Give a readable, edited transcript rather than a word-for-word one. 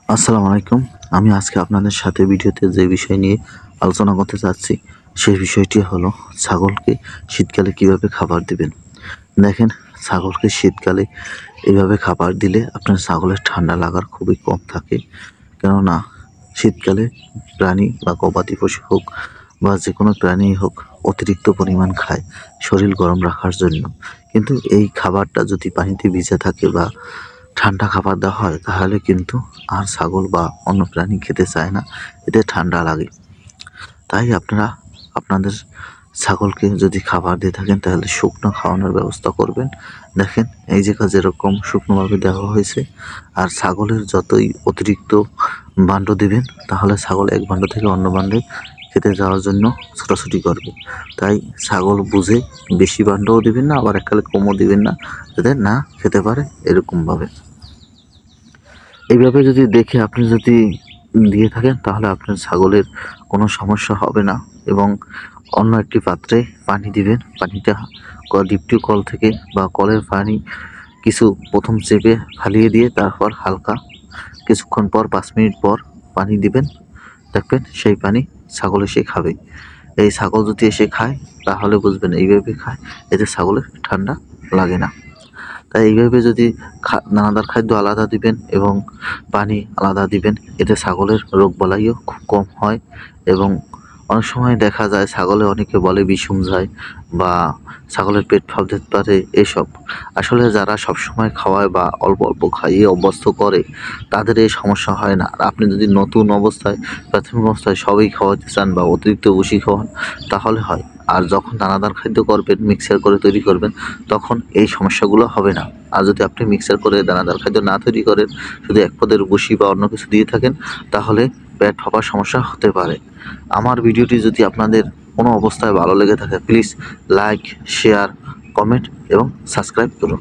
আসসালামু আলাইকুম। আমি আজকে আপনাদের সাথে ভিডিওতে যে বিষয় নিয়ে আলোচনা করতে চাচ্ছি সেই বিষয়টি হলো ছাগলকে শীতকালে কিভাবে খাবার দিবেন। দেখেন, ছাগলকে শীতকালে এভাবে খাবার দিলে আপনার ছাগলের ঠান্ডা লাগার খুবই কম থাকে। কেননা শীতকালে প্রাণী বা গবাদি পশু হোক বা যে কোনো প্রাণী হোক অতিরিক্ত পরিমাণ খায় শরীর গরম রাখার জন্য। কিন্তু এই খাবারটা যদি পানিতে ভিজে থাকে বা ঠান্ডা খাবার দেওয়া হয় তাহলে কিন্তু আর ছাগল বা অন্য প্রাণী খেতে চায় না, এতে ঠান্ডা লাগে। তাই আপনারা আপনাদের ছাগলকে যদি খাবার দিয়ে থাকেন তাহলে শুকনো খাওয়ানোর ব্যবস্থা করবেন। দেখেন, এই জায়গা যেরকম শুকনোভাবে দেওয়া হয়েছে, আর ছাগলের যতই অতিরিক্ত বান্ড দিবেন তাহলে ছাগল এক বান্ড থেকে অন্য বান্ডে খেতে যাওয়ার জন্য ছোটাছুটি করবে। তাই ছাগল বুঝে বেশি বান্ডও দিবেন না, আবার এককালে কমও দিবেন না, যাতে না খেতে পারে এরকমভাবে। এইভাবে যদি দেখে আপনি যদি দিয়ে থাকেন তাহলে আপনার ছাগলের কোনো সমস্যা হবে না। এবং অন্য একটি পাত্রে পানি দিবেন। পানিটা ডিপ কল থেকে বা কলের পানি কিছু প্রথম চেপে ফালিয়ে দিয়ে তারপর হালকা কিছুক্ষণ পর 5 মিনিট পর পানি দিবেন। দেখবেন সেই পানি ছাগল এসে খাবে। এই ছাগল যদি এসে খায় তাহলে বুঝবেন এইভাবে খায়, এতে ছাগলের ঠান্ডা লাগে না। তাই এইভাবে যদি দানাদার খাদ্য আলাদা দিবেন এবং পানি আলাদা দিবেন, এতে ছাগলের রোগ বালাইও খুব কম হয়। এবং অনেক সময় দেখা যায় ছাগলে অনেকে বলে বিষম যায় বা ছাগলের পেট ফাঁপতে পারে, এসব আসলে যারা সবসময় খাওয়ায় বা অল্প অল্প খাইয়ে অভ্যস্ত করে তাদের এই সমস্যা হয় না। আর আপনি যদি নতুন অবস্থায় প্রাথমিক অবস্থায় সবই খাওয়াতে চান বা অতিরিক্ত বেশি খাওয়ান তাহলে হয়। আর যখন দানাদার খাদ্য করবেন, মিক্সার করে তৈরি করবেন, তখন এই সমস্যাগুলো হবে না। আর যদি আপনি মিক্সার করে দানাদার খাদ্য না তৈরি করেন, শুধু এক পদের ভুসি বা অন্য কিছু দিয়ে থাকেন, তাহলে পেট ফাঁপার সমস্যা হতে পারে। আমার ভিডিওটি যদি আপনাদের কোনো অবস্থায় ভালো লেগে থাকে প্লিজ লাইক, শেয়ার, কমেন্ট এবং সাবস্ক্রাইব করুন।